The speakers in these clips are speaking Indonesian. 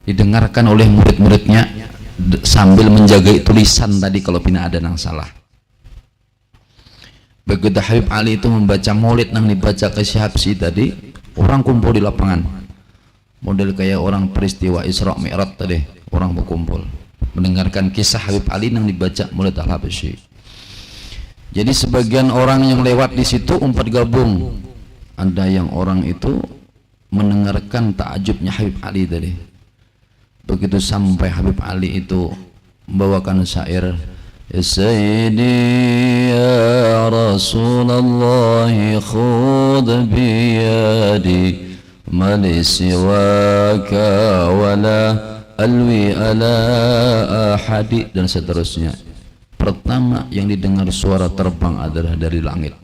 didengarkan oleh murid-muridnya sambil menjaga tulisan tadi kalau pina ada yang salah. Begitu Habib Ali itu membaca maulid nang dibaca ke Habsyi tadi, orang kumpul di lapangan, model kayak orang peristiwa Isra Mi'raj tadi, orang berkumpul mendengarkan kisah Habib Ali nang dibaca maulid Al-Habsyi. Jadi sebagian orang yang lewat di situ umpat gabung, ada yang orang itu mendengarkan takjubnya Habib Ali tadi. Begitu sampai Habib Ali itu membawakan syair, ya Sayyidi ya Rasulullah khud biyadi mali siwaka wala alwi ala ahadi, dan seterusnya. Pertama yang didengar suara terbang adalah dari langit.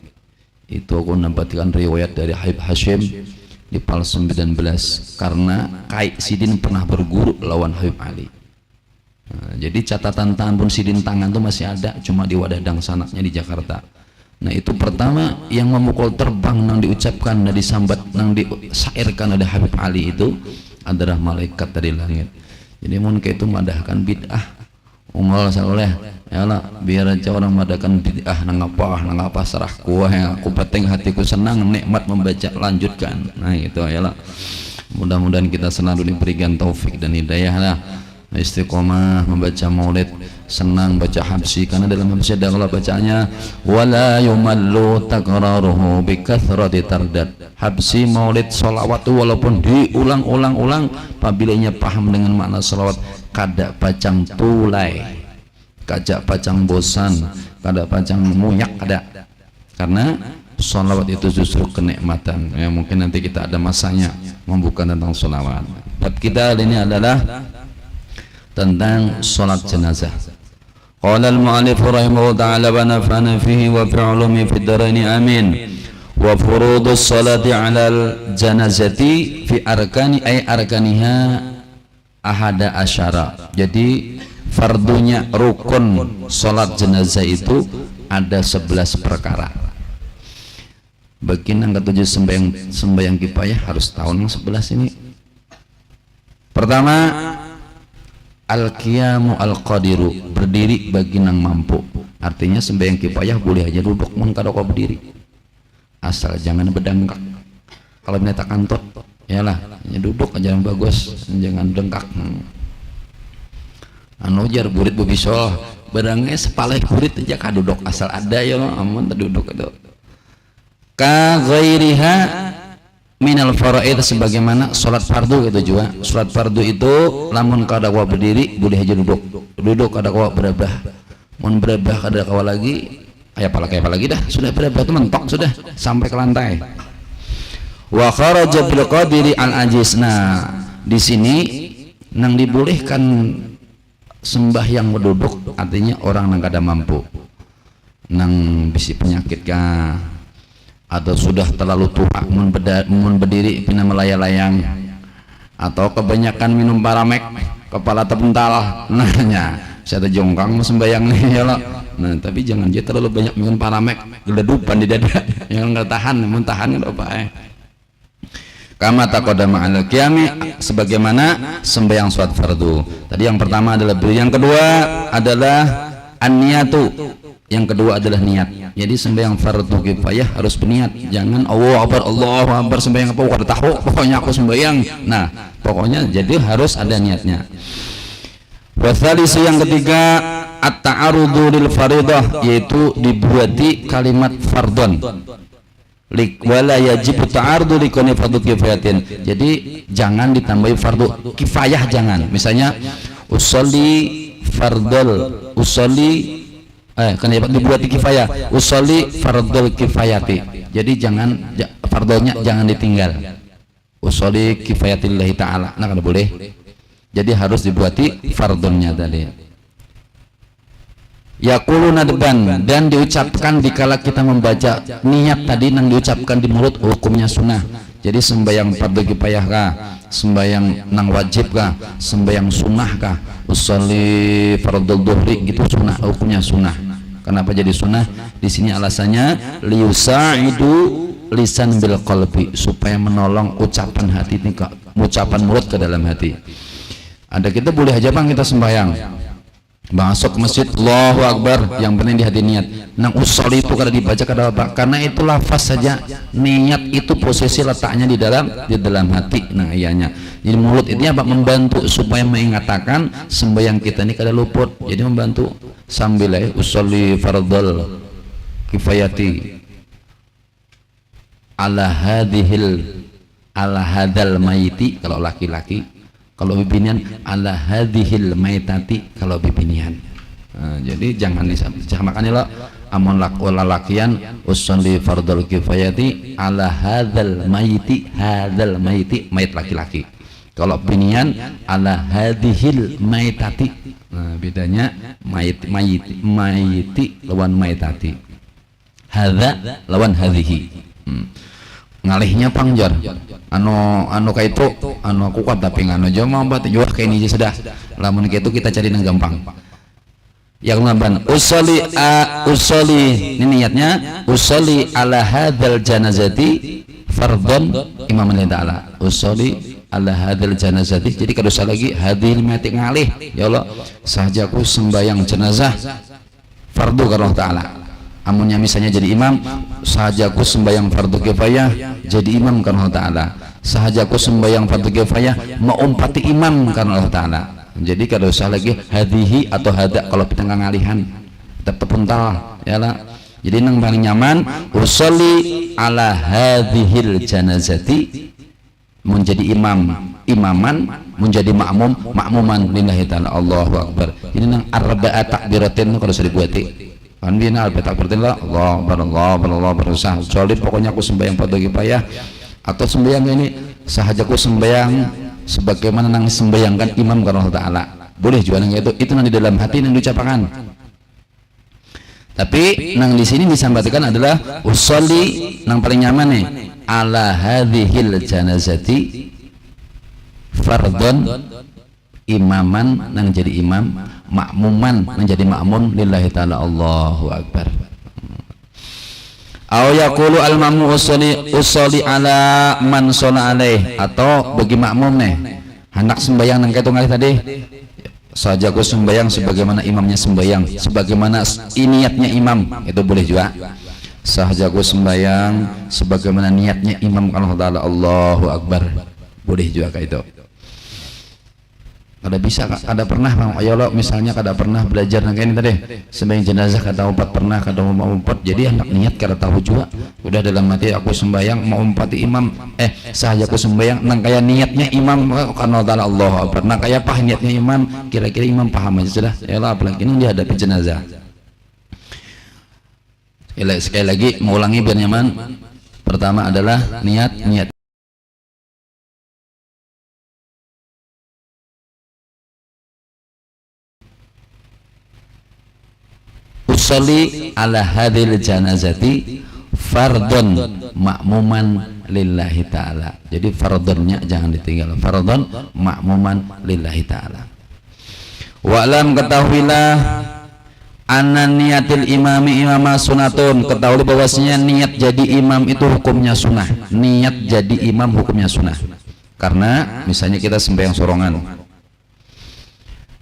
Itu aku mendapatkan riwayat dari Habib Hashim di Pal 19, karena Kai Sidin pernah berguru lawan Habib Ali. Nah, jadi catatan tangan pun Sidin tangan itu masih ada, cuma di Wadah Dangsanaknya di Jakarta. Nah itu pertama yang memukul terbang nang diucapkan dan disambat nang disairkan oleh Habib Ali itu adalah malaikat dari langit. Jadi mungkin itu madahkan bid'ah umal saleh ya lah, biar aja orang madahkan bid'ah nang apa serah kuah yang aku penting hatiku senang nikmat membaca, lanjutkan. Nah itu ya lah, mudah-mudahan kita selalu diberikan taufik dan hidayah lah, istiqomah membaca maulid, senang baca Habsyi, karena dalam Habsyi ada kalau bacanya wala yumallu takraruhu bikathrati tardad. Habsyi maulid salawat itu walaupun diulang-ulang apabila paham dengan makna salawat, kada pacang tulai, kada pacang bosan, kada pacang muyak, kada, karena salawat itu justru kenikmatan. Ya, mungkin nanti kita ada masanya membuka tentang salawat. Bab kita hari ini adalah tentang salat jenazah. Qala al-mu'allif rahimahullah ta'ala wa nafa'ana fihi wa fi 'ulumi fid dharain amin. Wa furudus salati 'alal janazati fi arkani ay arkaniha ahada asyara. Jadi fardunya rukun salat jenazah itu ada 11 perkara. Bagi yang ketujuh sembahyang kifayah harus tahun 11 ini. Pertama, al-qiyamu al-qadiru, berdiri bagi nang mampu. Artinya sembahyang kifayah boleh aja duduk mun kada kau berdiri, asal jangan berdangkak. Kalau minta kantot yalah, ya duduk aja yang bagus, jangan dengkak. Anu jar burit bubisol barangnya sepaleh burit aja kaduduk, asal ada ya aman terduduk itu. Ka ghairiha minal faraid, sebagaimana salat fardu itu juga. Salat fardu itu lamun kada kawa berdiri boleh aja duduk kada kawa berabah, mun berabah kada kawa lagi kayak apa lagi dah, sudah berabah itu mentok sudah sampai ke lantai. Wa kharaja bil qadiri al ajiz. Nah di sini nang dibolehkan sembahyang berduduk artinya orang nang kada mampu, nang bisi penyakit kah, atau sudah terlalu tua mun berdiri pina melayang-layang, atau kebanyakan minum paramek kepala terpental, nahnya saya terjongkang sembahyang nih ya lo. Nah tapi jangan dia terlalu banyak minum paramek, geledupan di dada yang nggak tahan, mun tahan kan apa kama taqaddama al qiyami, sebagaimana sembahyang salat fardu tadi. Yang pertama adalah berdiri, yang kedua adalah an-niyatu, yang kedua adalah niat. Jadi sembahyang fardu kifayah harus berniat, jangan Allahu akbar sembahyang apa kada tahu pokoknya aku sembahyang. Nah pokoknya jadi harus ada niatnya. Wasalis, yang ketiga at-ta'arudu lil faridah, yaitu dibuati kalimat fardhon. Wala yajib ta'arudu likoni fardu kifayatin, jadi jangan ditambahi fardu kifayah, jangan misalnya usolli fardol usolli kenapa dibuat kifayah usolli fardol kifayati, jadi jangan fardolnya jangan ditinggal, usolli kifayatillahi ta'ala, nah kada boleh, jadi harus dibuati fardolnya tadi. Yaquluna deban, dan diucapkan dikala kita membaca niat tadi nang diucapkan di mulut hukumnya sunnah. Jadi sembahyang fardu kifayah kah, sembahyang nang wajib kah, sembahyang sunnah kah, usolli fardhu dhuhri gitu sunnah, hukumnya sunnah. Kenapa jadi sunnah? Di sini alasannya liyusaidu lisan bil qalbi, supaya menolong ucapan hati ini, ucapan mulut ke dalam hati. Ada kita boleh aja bang kita sembahyang, masuk masjid Allahu Akbar, yang penting di hati niat. Nang usul itu kada dibaca kada apa, karena itu lafaz saja. Niat itu posisi letaknya di dalam hati. Nah ianya. Jadi mulut itu apa, membantu supaya mengatakan sembahyang kita ini kada luput. Jadi membantu sambil usolli fardhal kifayati ala hadal maiti kalau laki-laki, kalau bibinian ala hadhil maitati kalau bibinian. Nah, jadi jangan disamakan lo amun lakian usolli fardhal kifayati ala hadal maiti mayit laki-laki. Kalau binian ala hadhil maitati. Nah, bedanya mayiti lawan maitati. Hadza lawan hadhihi. Ngalihnya pangjar anu kaitu anu aku kuat tapi ngano aja mau bat jual kayak ini aja sudah. Lamun kayak itu kita cari yang gampang, yang lamban usolli ini niatnya usolli ala hadzal janazati fardhon imaman lillahi ta'ala. Usolli ala hadzal janazati, jadi kada usah lagi hadil mati ngalih, ya Allah sahajaku sembayang jenazah fardu karena Allah Ta'ala. Amunnya misalnya jadi imam, sahajaku sembahyang fardu kifayah jadi imam karena Allah Ta'ala. Sahajaku sembahyang fardu kifayah mengumpati imam karena Allah Ta'ala. Jadi kada usah lagi hadhihi atau hada kalau kita ngalihan tetap puntal ya lah. Jadi nang paling nyaman usolli ala hadhil janazati, menjadi imaman, menjadi makmuman lillahi ta'ala. Allahu Akbar. Ini nang arba'at takbiratin kalau sudah dibuati kan bina albetak bertindak Allah berusaha solid. Pokoknya aku sembahyang fardu kifayah atau sembahyang ini sahajaku sembahyang sebagaimana nang sembahyangkan imam karena Allah Ta'ala, boleh juga nang itu nang di dalam hati nang diucapkan. Tapi nang di sini disampaikan adalah usolli nang paling nyaman nih ala hadhil janazati fardhon imaman nang jadi imam, makmuman nang jadi makmum lillahi ta'ala. Allahu Akbar. Aw yaqulu al mamu usolli ala man sholla alaih, atau bagi makmum nih hendak sembahyang nang kaitu ngalih tadi saja aku sembahyang sebagaimana imamnya sembahyang, sebagaimana niatnya imam, itu boleh juga. Sahaja aku sembahyang sebagaimana niatnya imam Allah Ta'ala. Allahu Akbar, boleh juga kayak itu. Kada bisa, kada pernah bang, ayo lo misalnya kada pernah belajar nang ini tadi sembahyang jenazah kada umpat pernah, kada mau umpat, jadi anak niat kada tahu juga, udah dalam hati aku sembahyang mau umpati imam, sahaja aku sembahyang nang kaya niatnya imam karena Allah. Allahu Akbar, nang kaya pah niatnya imam, kira-kira imam paham aja sudah, ya lah apalagi ini dihadapi jenazah. Sekali lagi mengulangi biar nyaman. Pertama adalah niat usolli ala hadhil janazati fardhon makmuman lillahi ta'ala. Jadi fardhonnya jangan ditinggal, fardhon makmuman lillahi ta'ala. Wa'lam, ketahuilah anna niatil imami imama sunatun, ketahui bahwasanya niat jadi imam itu hukumnya sunnah. Niat jadi imam hukumnya sunnah. Karena misalnya kita sembahyang sorongan,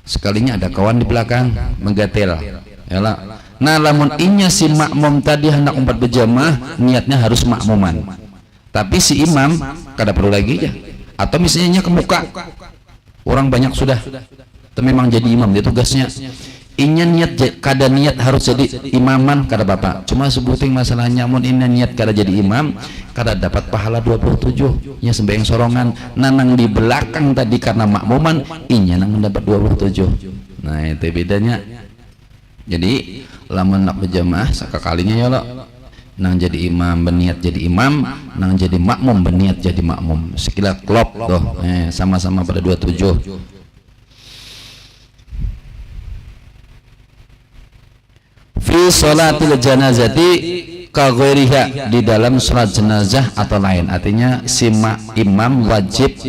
sekalinya ada kawan di belakang menggatel, yalah. Nah lamun inya si makmum tadi hendak umpat berjamaah, niatnya harus makmuman, tapi si imam kada perlu lagi ya. Atau misalnya ke muka orang banyak sudah, itu memang jadi imam dia tugasnya. Inya niat kada niat harus jadi imaman kada bapak, cuma sebuting masalahnya mun inya niat kada jadi imam kada dapat pahala 27 nya sembahyang sorongan. Nanang di belakang tadi karena makmuman inya nang mendapat 27. Nah itu bedanya. Jadi lamun nak berjamaah sakakalinya ya lo nang jadi imam berniat jadi imam, nang jadi makmum berniat jadi makmum, sekilas klop tuh sama-sama pada 27. Fi sholatil janazati ka ghairiha, di dalam salat jenazah atau lain. Artinya si imam wajib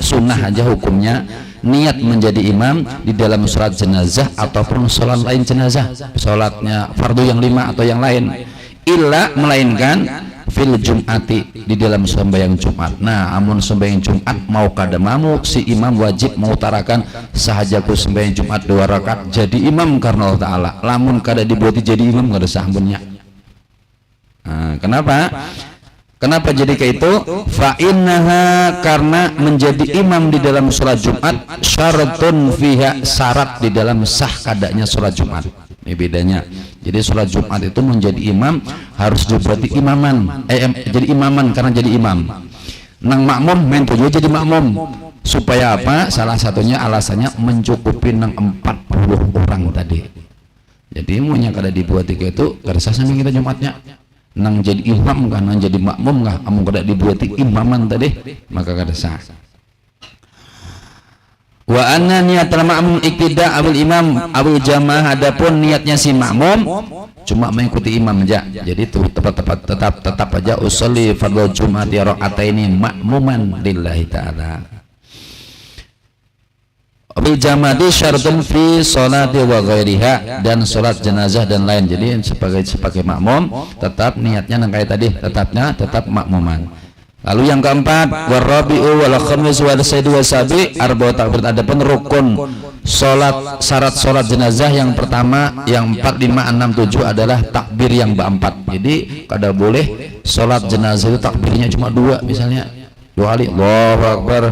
sunnah aja hukumnya niat menjadi imam di dalam salat jenazah ataupun salat lain jenazah, salatnya fardu yang 5 atau yang lain. Illa melainkan fil jum'ati di dalam sembahyang Jumat. Nah, amun sembahyang Jumat mau kada mamuk si imam wajib mengutarakan sahajaku sembahyang Jumat 2 rakaat jadi imam karena Allah Ta'ala. Lamun kada dibuati jadi imam kada sah bunnya. Nah, kenapa jadi kayak itu? Fa innaha, karena menjadi imam di dalam sholat Jumat syaratun fiha, syarat di dalam sah kadanya sholat Jumat. Ini bedanya. Jadi sholat Jumat itu menjadi imam harus dibuati imaman, jadi imaman karena jadi imam. Nang makmum main tujuh jadi makmum. Supaya apa? Salah satunya alasannya mencukupi nang 40 orang tadi. Jadi maunya kada dibuati kayak itu kada sah sampai kita Jumatnya. Nang jadi imam kah, nang jadi makmum kah, amun kada dibuati imaman tadi maka kada sah. Wa anna niatul ma'mum iktida abul imam abul jamaah, adapun niatnya si makmum cuma mengikuti imam aja. Jadi itu tetap aja usolli fardhu jum'ati raka'ataini ma'muman lillahi ta'ala. Abul jamaati syaratun fi sholati wa ghairiha, dan sholat jenazah dan lain. Jadi sebagai makmum tetap niatnya nang kayak tadi, tetap makmuman. Lalu yang keempat, warabi'u wal khamis wal saidu wasabi arba'u takbir. Adapun rukun salat, syarat salat jenazah yang pertama, yang 4, 5, 6, 7 adalah takbir yang keempat. Jadi kada boleh salat jenazah itu takbirnya cuma 2 misalnya. 2 kali Allahu Akbar,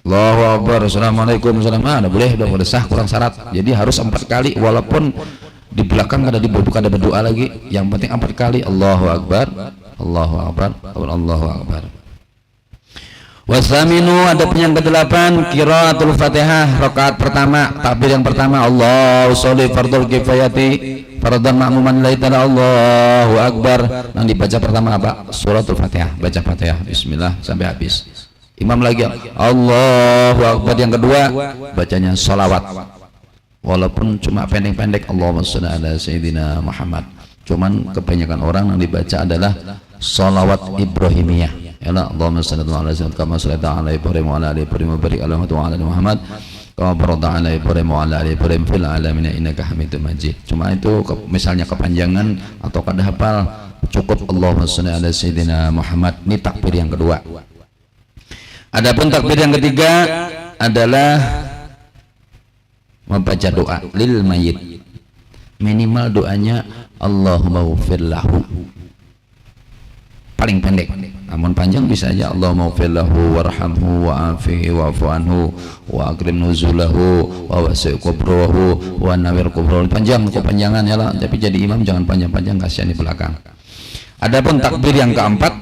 Allahu Akbar, Assalamualaikum, ada boleh, udah sah, kurang syarat. Jadi harus 4 kali, walaupun di belakang kada berdoa lagi, yang penting 4 kali Allahu Akbar, Allahu Akbar, Allahu Akbar. Wasaminu, adapun yang ke-8 qiraatul Fatihah rakaat pertama, takbir yang pertama Allahu sholli fardhu kifayati fardhan ma'muman lillahi ta'ala Allahu Akbar. Yang dibaca pertama apa? Suratul Fatihah, baca Fatihah bismillah sampai habis. Imam lagi Allahu Akbar. Yang kedua bacanya sholawat, walaupun cuma pendek-pendek Allahumma sholli ala sayyidina Muhammad. Cuman kebanyakan orang yang dibaca adalah sholawat Ibrahimiyah. Ya Allahumma sholli ala sayyidina kama shallaita ala Ibrahim wa ala ali Ibrahim wa barik ala Muhammad kama barakta ala Ibrahim wa ala ali Ibrahim fil alamin innaka Hamidum Majid. Cuma itu misalnya kepanjangan atau kada hafal, cukup Allahumma sholli ala sayyidina Muhammad. Ini takbir yang kedua. Adapun takbir yang ketiga adalah membaca doa lil mayit. Minimal doanya Allahumma ghfir lahu, paling pendek. Namun panjang bisa aja Allahumma ghfir lahu warhamhu wa'afihi wa'fu anhu wa akrim nuzulahu wa wasi' qubrahu wa nawir qubrahu. Panjang, kepanjangan ya lah. Tapi jadi imam jangan panjang-panjang, kasihan di belakang. Adapun takbir yang keempat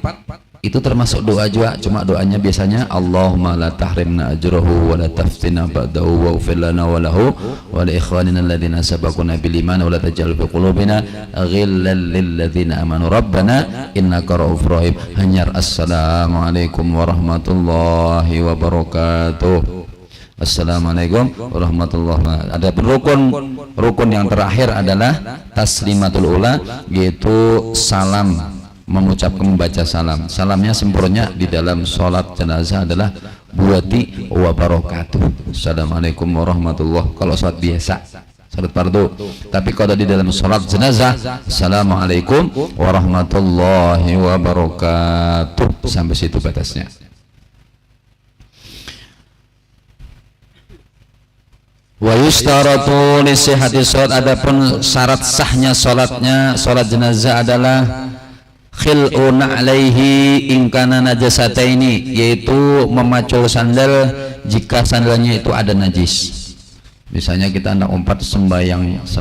itu termasuk doa juga, cuma doanya biasanya Allahumma la tahrimna ajrahu wa la taftina ba'dahu wa ghfir lana wa lahu wa li ikhwanina alladhina sabaquna bil iman wa la taj'al fi qulubina ghillan lil ladzina amanu rabbana innaka ra'ufur rahim. Hanyar assalamualaikum warahmatullahi wabarakatuh. Assalamualaikum warahmatullahi wabarakatuh. Ada rukun yang terakhir adalah taslimatul ula, yaitu salam, membaca salam. Salamnya sempurna di dalam sholat jenazah adalah buati wa barakatuh, assalamualaikum warahmatullahi. Kalau sholat biasa, sholat fardu. Tapi kalau di dalam sholat jenazah, assalamualaikum warahmatullahi wabarakatuh, sampai situ batasnya. Wa yustaratu li sihhati sholat, adapun syarat sahnya sholat jenazah adalah khil'una alaihi ingkana najasataini, yaitu memacul sandal jika sandalnya itu ada najis. Misalnya kita hendak umpat sembayang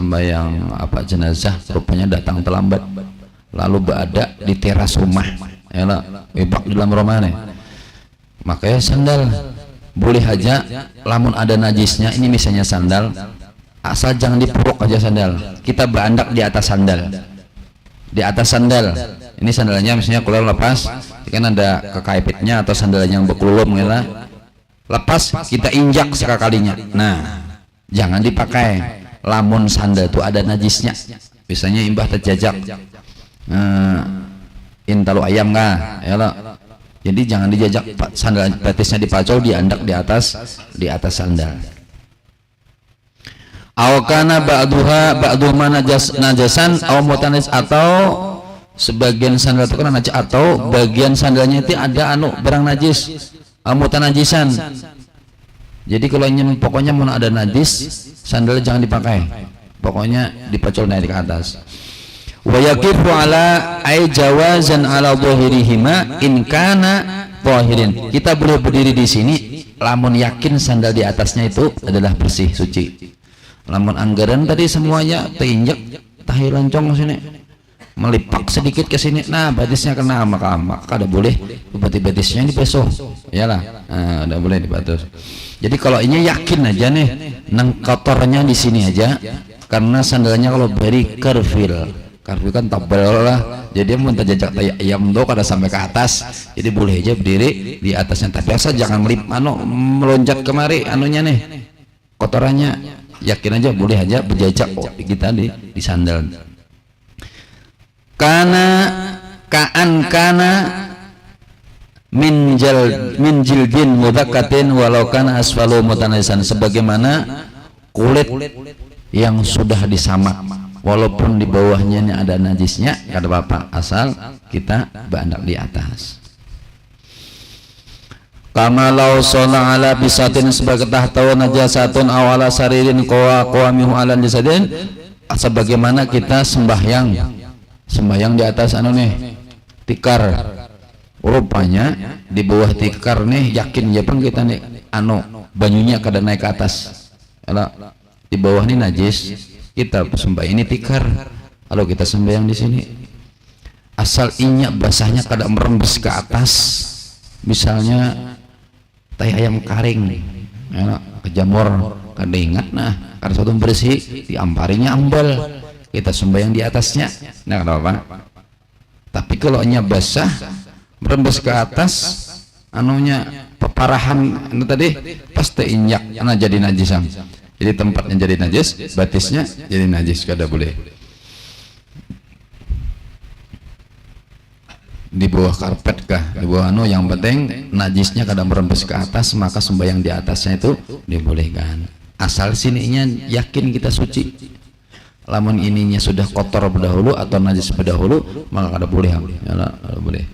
apa jenazah, rupanya datang terlambat, lalu berada di teras rumah, ya lah, ibak di dalam rumah nih, makanya sandal boleh aja lamun ada najisnya. Ini misalnya sandal, asal jangan dipeluk aja sandal, kita berandak di atas sandal, ini sandalnya misalnya keluar lepas, kan ada kekaipitnya atau sandalnya yang berkelulum gitu, lepas kita injak sekalinya. Nah, jangan dipakai lamun sandal itu ada najisnya, misalnya imbah terjajak intalu ayam kah ya lah. Jadi jangan dijajak sandal, batisnya dipacul, diandak di atas sandal. Awkana ba'duha najasan aw mutanis, atau sebagian sandal itu kan najis, atau bagian sandalnya itu ada barang najis, mutanajisan. Jadi kalau pokoknya mau ada najis, sandal jangan dipakai, pokoknya dipacul naik ke atas. Wa yaqifu ala ay jawazan ala dhahirihima in kana zahirin. Kita boleh berdiri di sini lamun yakin sandal di atasnya itu adalah bersih, suci. Lamun anggaran tadi semuanya teinjek tahi loncong sini, melipak sedikit ke sini, nah batisnya kena, maka ada boleh batisnya dipeso, iyalah, udah boleh dibatus. Jadi kalau ini yakin aja nih, nang kotornya di sini aja, karena sandalnya kalau beri karfil kan tabel lah, jadi mau jajak tayak ayam do kada sampai ke atas, jadi boleh aja berdiri di atasnya, tapi asal jangan meloncat kemari anunya nih, kotorannya, yakin aja boleh aja berjajak kita di sandal. Kana min jildin mudakkatin walau kana asfalu mutanajisan, sebagaimana kulit yang sudah disamak walaupun di bawahnya ini ada najisnya, kada apa-apa asal kita bandak di atas. Kama law shalla ala bisatin sebagai tahtawa najasatun awala saririn qawamihu ala jasadin, sebagaimana kita sembahyang di atas tikar, rupanya di bawah tikar nih yakin ya pun kita nih banyunya kada naik ke atas, di bawah nih najis, kita sembahyang ini tikar, kalau kita sembahyang di sini asal inyak basahnya kada merembes ke atas, misalnya tai ayam karing kejamur kada ingat, nah kada satu bersih diamparinya ambal, kita sembahyang di atasnya, nah kada apa. Tapi kalau nya basah merembes ke atas peparahan tadi pasti inyak jadi najisan, jadi tempatnya jadi najis, batisnya jadi najis, kada boleh. Di bawah karpet kah, di bawah yang penting najisnya kada merembes ke atas, maka sembahyang di atasnya itu dibolehkan, asal sininya yakin kita suci. Lamun ininya sudah kotor berdahulu atau najis berdahulu, maka kada boleh, kada boleh.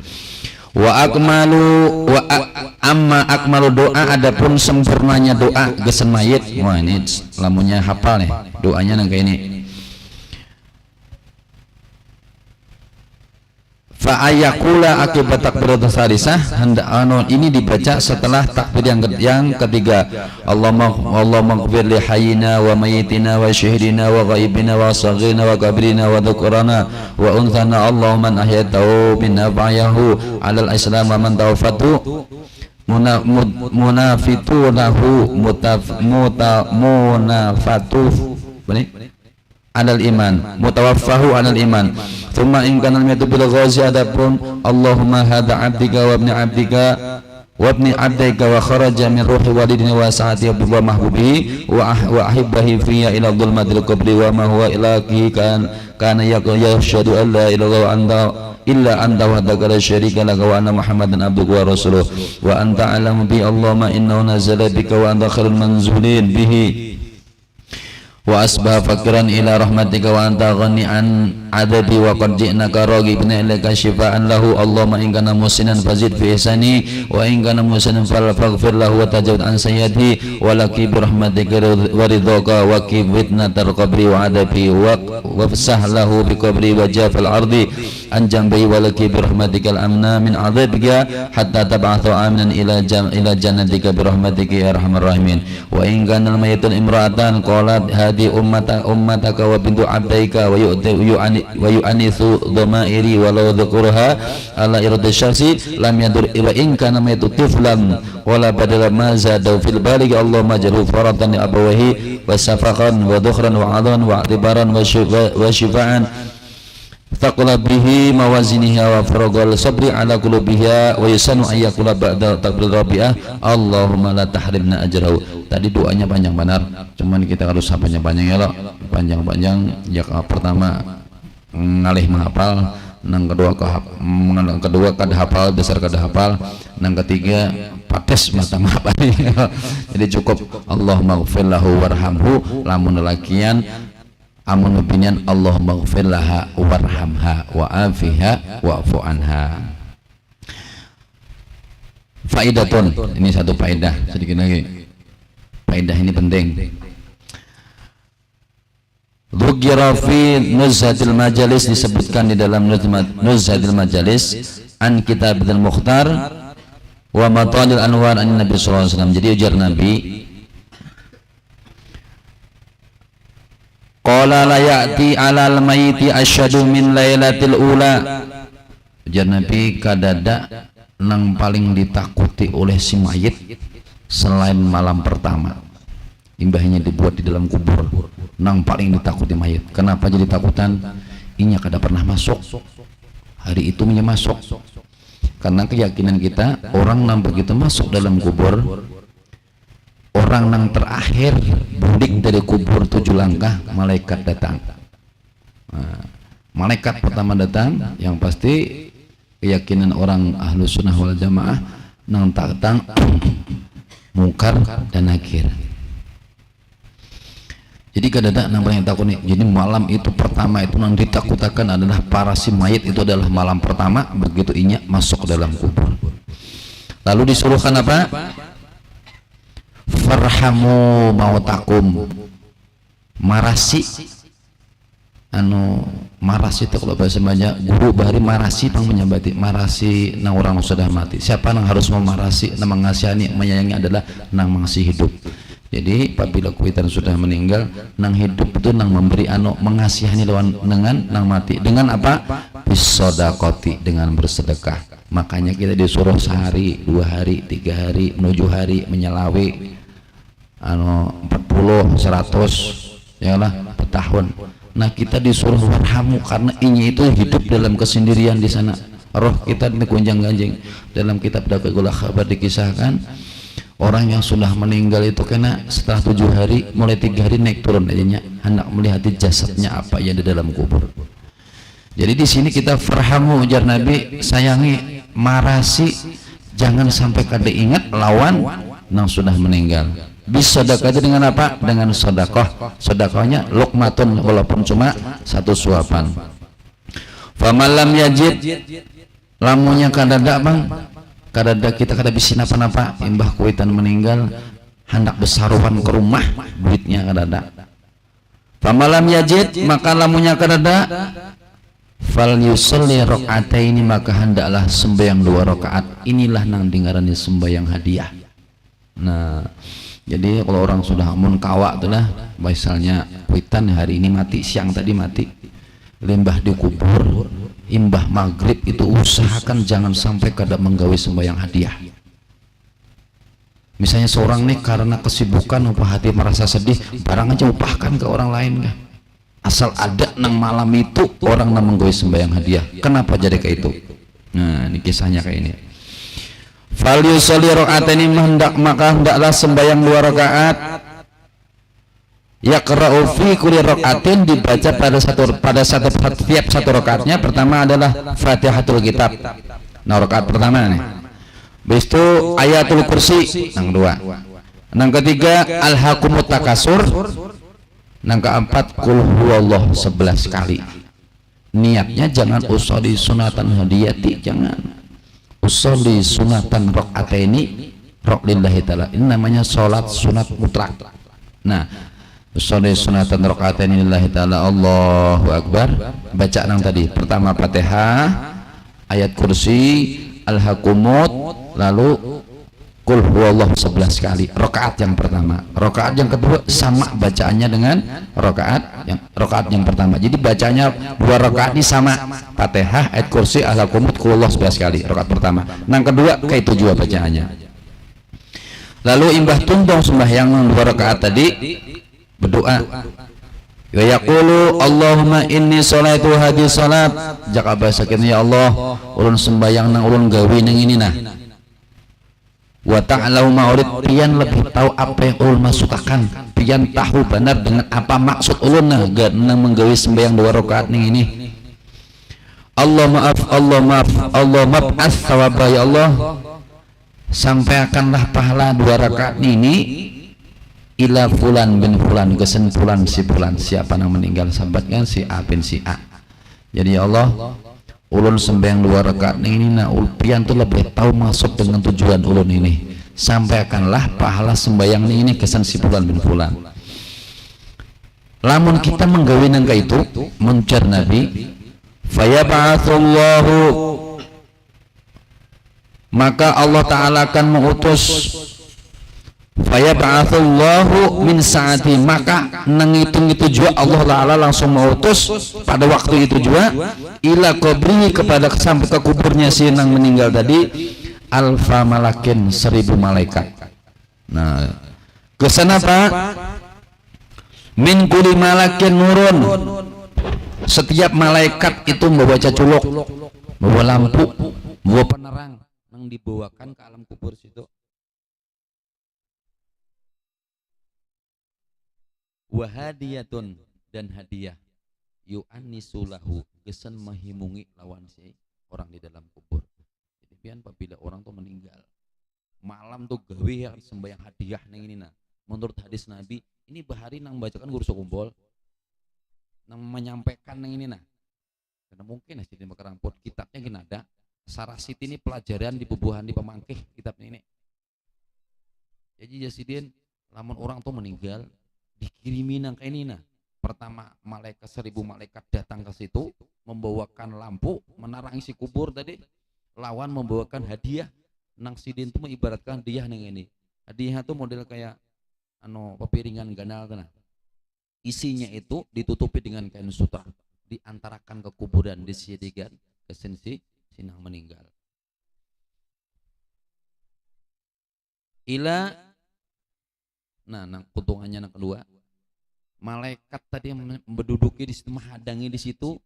Amma akmalu doa, adapun sempurnanya doa gesen mayit. Wah ini lamunnya hafal nih doanya nang kayak ini. Fa ayakula akibat takbir tsarisah, hendak ini dibaca setelah takbir yang ketiga. Allahumma ighfir li hayyina wa mayyitina wa syahidina wa ghaibina wa saghirina wa kabirina wa dhukrana wa unthana, Allahumma man ahyaytahu min nafayahu alal islam wa man tawfatu munafitunahu munafatu alal iman, mutawaffahu alal iman. Thumma in kana al-maytu bil ghazi, adapun Allahumma hadha abdika wa ibni abdika wa ibni abdika wa kharaja min ruhi walidina wa sa'ati wa mahbubihi wa ahibbahi fiyya ila dhulmatil qabri wa ma huwa ilahi kana yashhadu an la ilaha illa anta wahdaka la syarika laka wa anna muhammadan abduka wa rasuluh wa anta a'lamu bi Allahumma innahu nazala bika wa anta khairul manzulin bihi wa asbah fakiran ila rahmatika wa anta ghani an adabi wa qad ji'naka raghibna ilaika shifaan lahu. Allahumma in kana musinan fazid fi ihsani wa in kana musinan faghfir lahu wa tajawaz an sayyidi wa laki bi rahmatika wa ridhaka wa kibitnatal qabri wa adabi wa fsah lahu bi qabri wa jafal ardi an jambi wa laki bi rahmatikal amna min adabika hatta tab'athu aminan ila jannatika bi rahmatika ya arhamar rahimin. Wa in kana al-mayyitu imra'atan qalat di ummataka wa bintu abdaika wa yu'anisu dhamairi walau dhukurha ala iradi syaksi lam yadur wa in kana maytu tiflan wala badala ma zadu fil baligh. Allahumma jalhu faratan li abawahi wa safaqan wa dhukhran wa adan wa i'tibaran wa shifaan taqula bihi mawaziniha wa faraqal sabri ala qulubiha wa yusanu ayyakula ba'da takbir rabi'ah Allahumma la tahrimna ajrahu. Tadi doanya panjang benar, cuman kita harus panjang-panjang ya lo, panjang-panjang. Ya pertama ngalih menghafal, nang kedua kada hafal, dasar kada hafal, nang ketiga pates mata maaf. Jadi cukup Allahumma ighfir lahu warhamhu, lamun lakian amun opinian Allahumma ighfir laha warhamha wa'afiha wa'fu anha. Faidatun, ini satu faedah sedikit lagi. Faedah ini penting. Dzukira fi Nuzhatil Majalis, disebutkan di dalam Nuzhatil Majalis an Kitabil Mukhtar wa Matalil Anwar an Nabi sallallahu alaihi wasallam. Jadi ujar Nabi, qala la ya'ti 'alal mayyiti asyadu min lailatil ula. Ujar Nabi, kadada nang paling ditakuti oleh si mayit selain malam pertama. Imbahnya dibuat di dalam kubur, nang paling ditakuti mayit. Kenapa jadi takutan? Inya kada pernah masuk hari itu, nya masuk karena keyakinan kita orang nang begitu masuk dalam kubur, orang nang terakhir budik dari kubur 7 langkah, malaikat datang. Malaikat pertama datang, yang pasti keyakinan orang ahlu sunnah wal jamaah nang datang mungkar dan nakir. Jadi kadang nang paling takut nih. Jadi malam itu pertama itu nang ditakutakan adalah para si mayit, itu adalah malam pertama begitu inya masuk ke dalam kubur. Lalu disuruhkan apa? Farhamu mautakum, marasi marasi itu kalau bahasa Banyak guru bahari marasi pang menyabati marasi nang orang sudah mati. Siapa nang harus memarasi, nang mengasihani, menyayangi adalah nang masih hidup. Jadi apabila kuitan sudah meninggal, nang hidup itu nang memberi mengasihani lawan dengan nang mati. Dengan apa? Bisodakoti, dengan bersedekah. Makanya kita disuruh sehari, 2 hari, 3 hari, menuju hari menyelawi 40, 100 ya lah per tahun. Nah kita disuruh warhamu karena ini itu hidup dalam kesendirian di sana. Roh kita digonjang-ganjing. Dalam kitab Daqaiqul Akhbar dikisahkan orang yang sudah meninggal itu kena setelah 7 hari, mulai 3 hari naik turun aja hendak melihat jasadnya apa yang di dalam kubur. Jadi di sini kita farhamu, ujar Nabi, sayangi, marasi, jangan sampai kada ingat lawan yang sudah meninggal. Bisa sedekah dengan apa? Dengan sedekah. Sedekahnya luqmatun, walaupun cuma 1 suapan. Famalam yajid, lamunya kadada bang, kadada kita kada bisa napa-napa, imbah kuitan meninggal hendak besaruhan ke rumah, duitnya kadada. Famalam yajid, maka lamunya kadada, fal yusalli rakaataini, maka hendaklah sembahyang 2 rakaat. Inilah nang dingarani sembahyang hadiah. Nah, jadi kalau orang sudah amun kawak itulah, misalnya kuitan hari ini mati, siang tadi mati, limbah dikubur, imbah maghrib itu usahakan jangan sampai kada menggawe sembahyang hadiah. Misalnya seorang nih karena kesibukan upah hati merasa sedih, barang aja upahkan ke orang lain kah? Asal ada nang malam itu orang nang menggawe sembahyang hadiah. Kenapa jadi kayak itu? Nah ini kisahnya kayak ini. Fal yusalli rakaataini, maka hendaklah sembahyang 2 rakaat. Yaqra'u fi kulli rakaatin, dibaca pada setiap 1 rakaatnya. Pertama adalah Fatihatul Kitab. Nah rakaat pertama nih. Habis itu ayatul kursi nang 2. Nang ketiga alhaqumut takasur. Nang keempat qul huwallahu 11 kali. Niatnya jangan usolli sunatan hadiyati, jangan usolli sunatan rakaataini lillahi ta'ala. Ini namanya sholat sunat mutlak. Nah usolli sunatan rakaataini lillahi ta'ala, Allahu Akbar, baca nang tadi pertama Fatihah, ayat kursi, al-hakumut, lalu qul huwallahu 11 kali. Rakaat yang pertama. Rakaat yang kedua sama bacaannya dengan rakaat yang pertama. Jadi bacanya 2 rakaat ini sama. Fatihah, ayat kursi, al-hakumut, qul huwallahu 11 kali. Rakaat pertama. Nang kedua kayak itu juga bacaannya. Lalu imbah tundong sembahyang 2 rakaat tadi berdoa. Wa yaqulu Allahumma inni sholatu hadhihi salat. Jaka bahasa kita, ya Allah, ulun sembahyang nang ulun gawe nang ini nah. Wa ta'alau ma'urid, pian lebih tahu apa yang ulun masukkan, pian tahu benar dengan apa maksud ulun nah nang menggawe sembahyang 2 rakaat ning ini. Allah maaf, Allah maaf, Allah maaf as-sawaba, ya Allah, sampaikanlah pahala 2 rakaat ini ila fulan bin fulan kesimpulan si fulan siapa yang meninggal sahabat kan si A bin si A. Jadi ya Allah ulun sembahyang 2 rakaat ini pian tuh lebih tahu maksud dengan tujuan ulun ini, sampaikanlah pahala sembahyang ini kesan si fulan bin fulan. Lamun kita menggawe nangka itu mencar Nabi fayab'atsullahu, maka Allah Ta'ala akan mengutus fayab'atsullahu min saati, maka nanghitung itu juga Allah Ta'ala langsung mengutus pada waktu itu juga ila qabri, kepada sampai ke kuburnya si nang meninggal tadi alfa malakin 1000 malaikat. Nah kesana Pak min kulli malakin nurun, setiap malaikat itu membawa caculuk, membawa lampu, membawa penerang yang dibawakan ke alam kubur situ. Wahadiyatun, dan hadiah yu'annisulahu, gesan mahimungi lawan si orang di dalam kubur. Jadi pian apabila orang tuh meninggal malam tuh gawe yang sembahyang hadiah neng ini. Nah menurut hadis Nabi ini bahari nang bacakan guru kumpul nang menyampaikan neng ini. Nah karena mungkin sih di Makaramput kitabnya gini ada Sarasit ini pelajaran di bubuhan di pemangkih kitabnya ini. Jadi jasidin lamun orang tuh meninggal dikirimi nang kayak ini. Nah pertama malaikat 1000 malaikat datang ke situ membawakan lampu menarangi si kubur tadi, lawan membawakan hadiah nang sidin tuh mengibaratkan hadiah neng ini. Hadiah tuh model kayak pepiringan ganal kana. Isinya itu ditutupi dengan kain sutra, diantarakan ke kuburan, disediakan ke sensi sinang meninggal. Ila, nah keuntungannya yang kedua, malaikat tadi yang menduduki di situ, menghadangi di situ,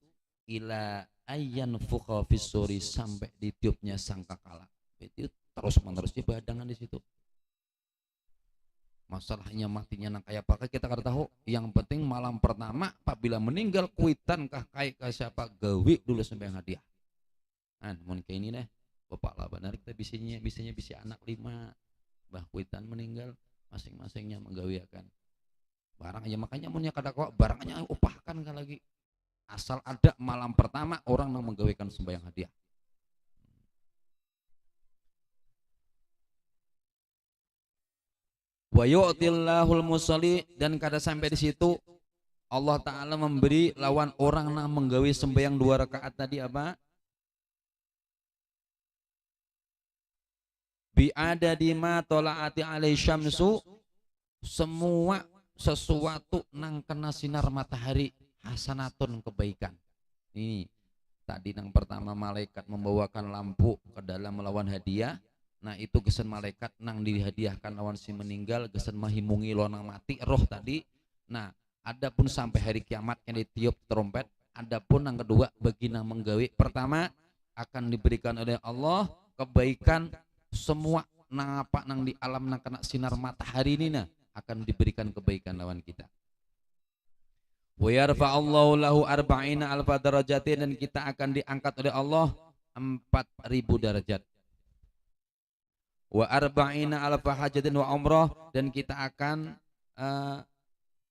ila ayyan fuqa fisuri, sampai ditiupnya sangkakala. Itu terus menerus badangan di situ. Masalahnya matinya nang kayak apa kita kada tahu. Yang penting malam pertama apabila meninggal kuitan kah kayak siapa gawe dulu sembahyang hadiah. Mun kayak ini deh bapak lah benar kita bisanya bisa anak 5 bah kuitan meninggal masing-masingnya menggawiakan barang aja, makanya munnya kada kok barangnya upahkan kan lagi asal ada malam pertama orang nang menggawikan sembahyang hadiah. Wa yu'tillahul musalli, dan kada sampai di situ Allah Ta'ala memberi lawan orang nang menggawe sembahyang 2 rakaat tadi apa? Bi'adadi ma tola'ati alai syamsu, semua sesuatu nang kena sinar matahari hasanatun, kebaikan. Ini tadi nang pertama malaikat membawakan lampu ke dalam melawan hadiah. Nah itu gesen malaikat nang dihadiahkan lawan si meninggal, gesen mahimungi lo nang mati roh tadi. Nah adapun sampai hari kiamat yang ditiup trompet, adapun yang kedua bagi nang menggawe pertama akan diberikan oleh Allah kebaikan semua nang apa nang di alam nang kena sinar matahari ini nah akan diberikan kebaikan lawan kita. Wa yarfa'allahu lahu arba'ina alfa darajatin, dan kita akan diangkat oleh Allah 4000 derajat. Wa arba'ina alfa hajatin wa umrah, dan kita akan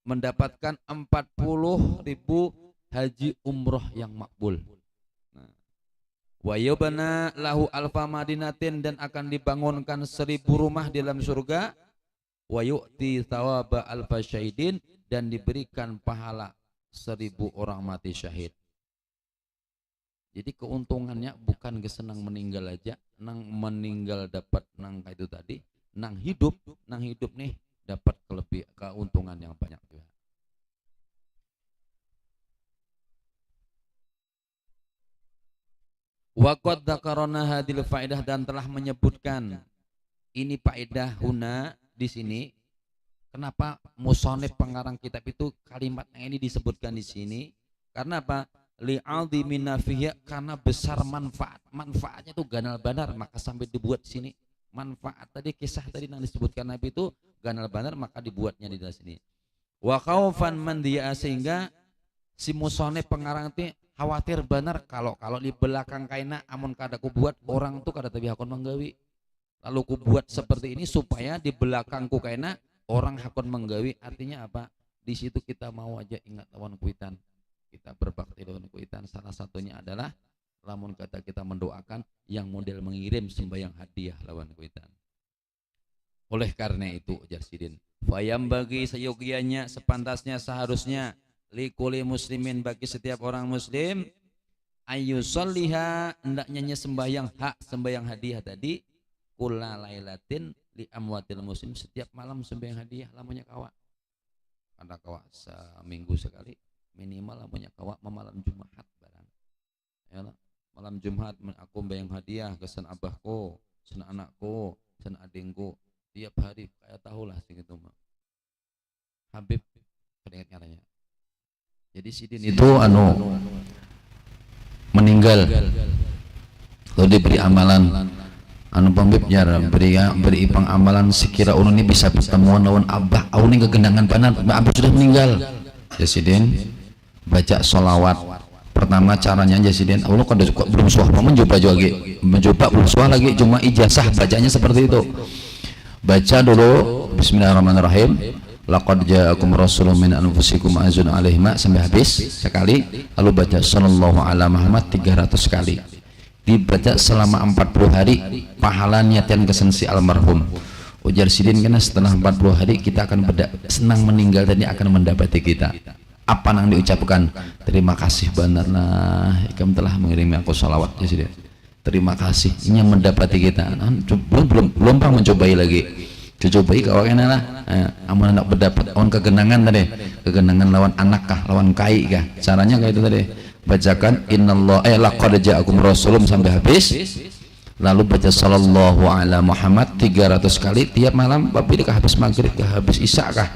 mendapatkan 40.000 haji umroh yang makbul. Wa yubna lahu alfa madinatin, dan akan dibangunkan 1000 rumah di dalam surga. Wa yu'ti thawaba alfa syahidin, dan diberikan pahala 1000 orang mati syahid. Jadi keuntungannya bukan kesenang meninggal aja, nang meninggal dapat nang itu tadi, nang hidup nih dapat keuntungan yang banyak juga. Wa qad dzakarna hadil faedah, dan telah menyebutkan ini faedah huna di sini. Kenapa musannif pengarang kitab itu kalimat yang ini disebutkan di sini? Karena apa? Li'adhimin nafiya, karena besar manfaatnya itu ganal banar, maka sampai dibuat di sini. Manfaat tadi kisah tadi yang disebutkan Nabi itu ganal banar, maka dibuatnya di dalam sini. Wa khaufan man dia, sehingga si musannif pengarang itu khawatir benar kalau di belakang kaina amun kada ku buat orang tuh kada tabi hakon menggawi. Lalu ku buat seperti ini supaya di belakangku kaina orang hakon menggawi artinya apa? Di situ kita mau aja ingat lawan kuitan, kita berbakti lawan kuitan. Salah satunya adalah lamun kata kita mendoakan yang model mengirim sembahyang hadiah lawan kuitan. Oleh karena itu ujar Sidin, fayam bagi seyogianya, sepantasnya, seharusnya likuli muslimin, bagi setiap orang muslim, ayu soliha, hendaknya sembahyang hak, sembahyang hadiah tadi, kula lailatin li amwatil muslim, setiap malam sembahyang hadiah lamunnya kawa. Ada kawa seminggu sekali minimal lamunnya kawa malam Jumat barang. Ya lah, malam Jumat aku sembahyang hadiah ke sen abahku, sen anakku, sen adingku tiap hari, kayak tahulah segitu mah. Habib keringat nyaranya. Jadi Sidin itu meninggal lalu diberi amalan pembib jar beri ipang amalan sekira ulun ini bisa pertemuan lawan abah ini kegendangan panan abah sudah meninggal. Jasidin baca sholawat pertama caranya Jasidin Allah kan belum suah mencoba belum suah lagi cuma ijazah bacanya seperti itu. Baca dulu bismillahirrahmanirrahim, laqad ja'akum rasulun min anfusikum azizun 'alaihi ma, sampai habis sekali, lalu baca sallallahu ala Muhammad 300 kali. Dibaca selama 40 hari, pahala niatan kesensi almarhum. Ujar Sidin, karena setelah 40 hari kita akan senang meninggal dan dia akan mendapati kita. Apa yang diucapkan? Terima kasih banarlah ikam telah mengirimi aku salawat. Ya Sidin, terima kasih ini yang mendapati kita. Belum pernah mencobai lagi. Cobai kawan lah. Amun anak berdapat awan kegenangan tadi, kegenangan lawan anak kah, lawan kai kah? Caranya kayak itu tadi. Bacakan innallaha laqad ja'akum rasulun sampai habis, lalu baca sallallahu ala Muhammad 300 kali tiap malam. Tapi kah habis maghrib kah habis isya kah,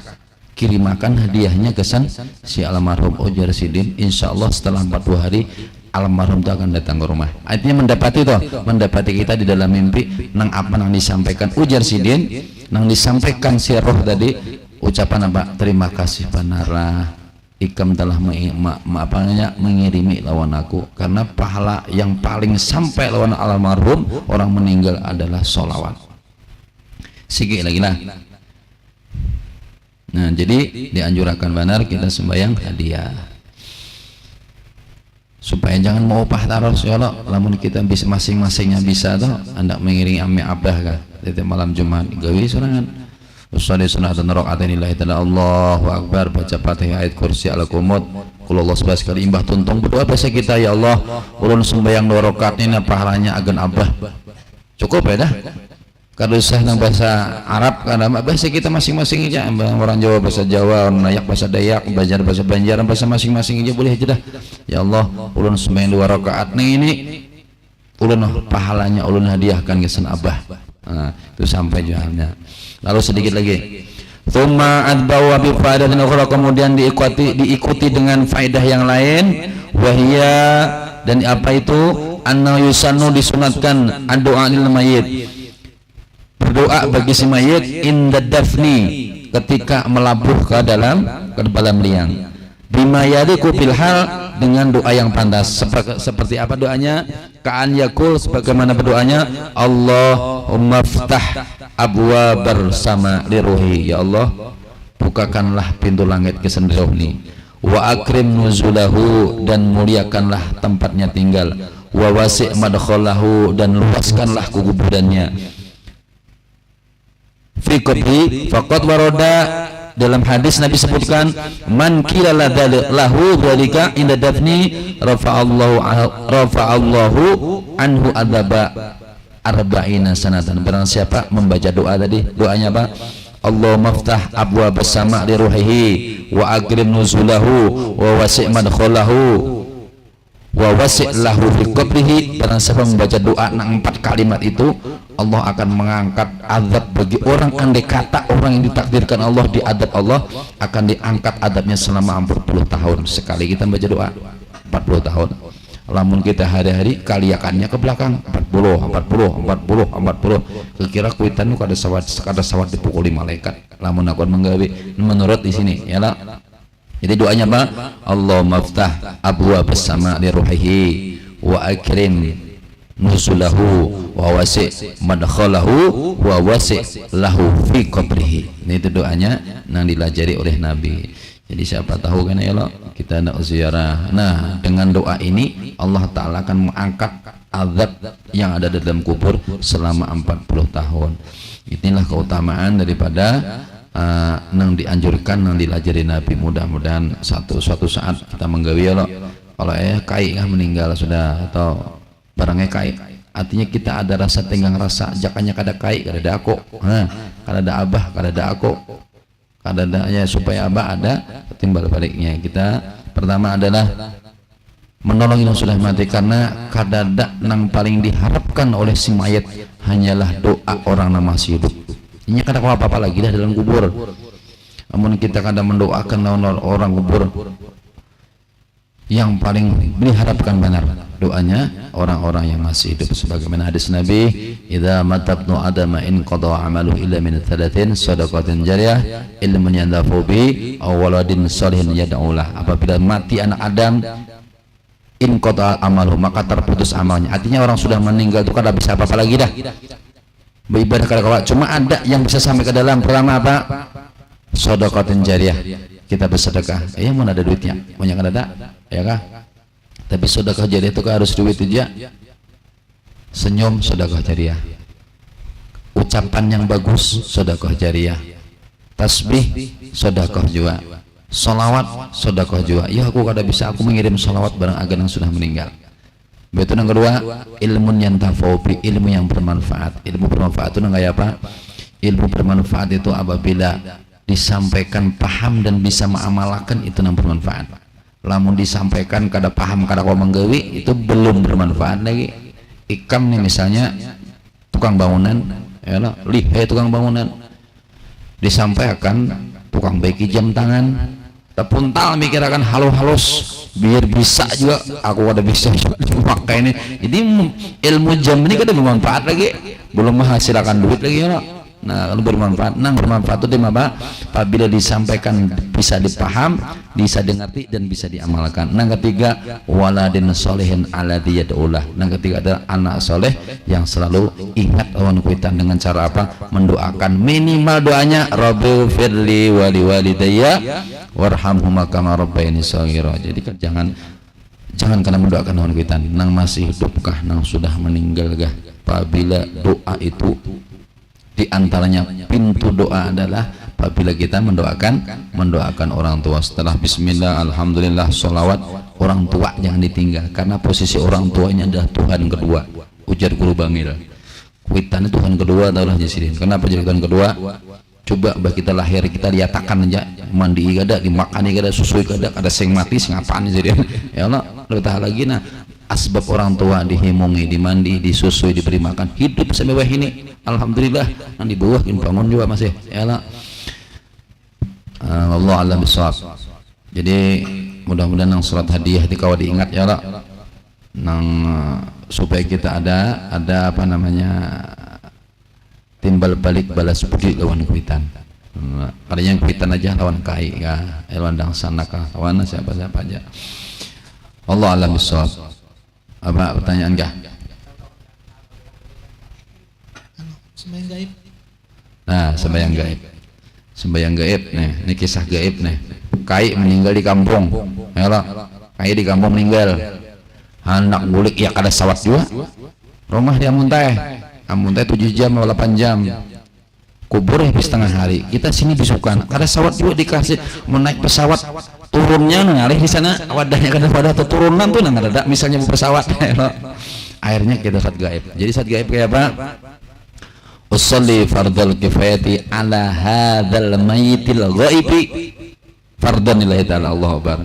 kirimakan hadiahnya kesan si almarhum. Ujar Sidin, insyaallah setelah 40 hari almarhum itu akan datang ke rumah. Artinya mendapati itu, mendapati kita di dalam mimpi. Nang apa nang disampaikan ujar Sidin, nang disampaikan si roh tadi ucapan apa? Terima kasih banara ikam telah mengirimi lawan aku, karena pahala yang paling sampai lawan almarhum orang meninggal adalah sholawat. Sikit lagi lah. Nah jadi dianjurkan benar kita sembahyang hadiah supaya jangan mau upah taruh Allah. Lamun kita bisa masing-masingnya bisa tuh hendak mengiringi ame abah kah di malam Jumat gawe sorangan usolli sunatan rakatain lillahi ta'ala, Allahu akbar, baca Fatihah, ayat kursi, ala kumut, qul Allah 11 kali, imbah tuntung, berdoa bahasa kita, ya Allah ulun sembahyang 2 rakaat ini pahalanya agen abah. Cukup ya dah. Kalau usah nang bahasa Arab karena bahasa kita masing-masing aja, orang Jawa bahasa Jawa, orang Dayak bahasa Dayak, Banjar bahasa Banjaran, bahasa masing-masing aja boleh aja dah. Ya Allah ulun sembahyang 2 rakaat ini ulun pahalanya ulun hadiahkan ke san abah. Nah, itu sampai jalannya. Lalu sedikit lagi, thumma adbawa bi faidatin ukhra, kemudian diikuti dengan faedah yang lain, wahia, dan apa itu? Anna yusannu, disunatkan, doa lil mayit, berdoa bagi si mayit, inda dafni, ketika melabuh ke dalam liang, bima yaliku bil hal, dengan doa yang pantas. Seperti apa doanya? Ka'an yakul, sebagaimana berdoanya, Allahumma ftah abwa bersama liruhi, ya Allah bukakanlah pintu langit kesenrohni, wa akrim nuzulahu, dan muliakanlah tempatnya tinggal, wa wasi' madkhalahu, dan luaskanlah kuburannya, fi qabri faqad waroda, dalam hadis Nabi sebutkan, man kila lahu dzalika inda dafni rafa'allahu anhu adzaba arba'ina sanatan. Barang siapa membaca doa tadi, doanya apa? Allahumma ftah abwa bersama li ruhihi wa akrim nuzulahu wa wasi' madkhalahu wa wasi' lahu fi qabrihi. Barang siapa membaca doa 4 kalimat itu, Allah akan mengangkat azab bagi orang. Andai kata orang yang ditakdirkan Allah diadab, Allah akan diangkat adabnya selama 40 tahun. Sekali kita baca doa 40 tahun. Lamun kita hari-hari kaliakannya ke belakang 40. Kira kuitan kada sawat dipukuli malaikat. Lamun aku menggawe menurut di sini ya lah. Jadi doanya apa? Allahumma ftah abwa bersama li ruhihi wa akrim nuzulahu wa wasi madkhalahu wa wasi lahu fi qabrihi. Ini itu doanya yang dilajari oleh Nabi. Jadi siapa tahu kan ya Allah, kita nak ziarah. Nah, dengan doa ini Allah Ta'ala akan mengangkat azab yang ada dalam kubur selama 40 tahun. Inilah keutamaan daripada yang dianjurkan, yang dilajari Nabi. Mudah-mudahan suatu saat kita menggawi ya Allah. Kalau kai meninggal sudah atau barangnya kai, artinya kita ada rasa tenggang rasa jakannya kada kai kada ada aku, kada ada abah kada ada aku, kada ada ya, supaya abah ada timbal baliknya. Kita pertama adalah menolong yang sudah mati, karena kada ada yang paling diharapkan oleh si mayat hanyalah doa orang yang masih hidup. Ini kada apa-apa lagi dah dalam kubur. Namun kita kada mendoakan orang kubur, yang paling diharapkan benar doanya orang-orang yang masih hidup, sebagaimana hadis Nabi, idza matabnu adama in qada amalu illa min thalathin shadaqatin jariyah ilmun yandafu bi aw waladin shalihin yad'ulah. Apabila mati anak Adam, in qada amalu, maka terputus amalnya. Artinya orang sudah meninggal itu kada bisa apa-apa lagi dah beribadah kada kawa. Cuma ada yang bisa sampai ke dalam. Pertama apa? Shadaqatin jariyah, kita bersedekah. Mau ada duitnya, punya kada ada ya kah? Tapi sedekah jariah itu harus duit aja. Senyum sedekah jariah, ucapan yang bagus sedekah jariah, tasbih sedekah juga, salawat sedekah juga. Ya aku kada bisa aku mengirim salawat barang agan yang sudah meninggal. Betul. Yang kedua, ilmu yang tafawbi, ilmu yang bermanfaat. Ilmu bermanfaat itu kayak apa? Ilmu bermanfaat itu apabila disampaikan paham dan bisa mengamalkan, itu yang bermanfaat. Lamun disampaikan kada paham kada kau menggawi, itu belum bermanfaat lagi. Ikam nih misalnya tukang bangunan, ya lah, lihai tukang bangunan, disampaikan tukang baiki jam tangan, terpuntal mikirakan halus biar bisa juga aku ada bisa pakai ini. Jadi ilmu jam ini kada bermanfaat lagi, belum menghasilkan duit lagi ya. Nah, kalau bermanfaat, bermanfaat itu apa? Apabila disampaikan bisa dipaham, bisa dimengerti dan bisa diamalkan. Yang ketiga, waladin sholihin alladzi yad'ulah. Yang ketiga adalah anak soleh yang selalu ingat awan kuitan. Dengan cara apa? Mendoakan, minimal doanya Rabbi firli wali walidayya warhamhuma kama rabbayani shaghira. Jadi kan jangan karena mendoakan awan kuitan nang masih hidupkah, nang sudah meninggalkah. Apabila doa itu di antaranya pintu doa adalah apabila kita mendoakan orang tua. Setelah bismillah, alhamdulillah, sholawat, orang tua jangan ditinggal, karena posisi orang tuanya adalah Tuhan kedua. Ujar guru bangil, kuitan Tuhan kedua adalah jasirin. Kenapa jadi Tuhan kedua? Coba bah kita lahir kita liatakan aja, mandi kada, dimakan kada, susui kada, ada sing mati sing apaan jadi. Ya Allah, lebih tahan lagi. Nah, asbab orang tua dihimungi, dimandi, disusui, diberi makan, hidup sampai wah ini. Alhamdulillah, yang di bawah bangun juga masih. Ya Allah. Allah alam bisawab. Jadi mudah-mudahan nang surat hadiah dikawal diingat ya Allah. Nang supaya kita ada apa namanya, timbal balik balas budi lawan kuitan. Kalau yang kuitan aja lawan kai ya, lawan dang sana kah, lawan siapa aja. Allah alam bisawab. Apa pertanyaan kah? Sembahyang gaib. Nah, sembahyang gaib. Sembahyang gaib nih, ini kisah gaib nih. Kai meninggal di kampung. Ya Allah, kai di kampung meninggal. Anak bulik ya kada sawat juga. Rumah dia muntah. Muntah 7 jam atau 8 jam. Kubur habis setengah hari. Kita sini bisukan. Kada sawat juga dikasih menaik pesawat. Turunnya ngalih di sana, wadahnya kada pada turunan tuh nang ada misalnya pesawat. Akhirnya kita saat gaib. Jadi saat gaib kayak apa? Usolli fardal kifayati ala hadzal mayyitil ghaibi fardhan lillahi ta'ala. Allahu akbar.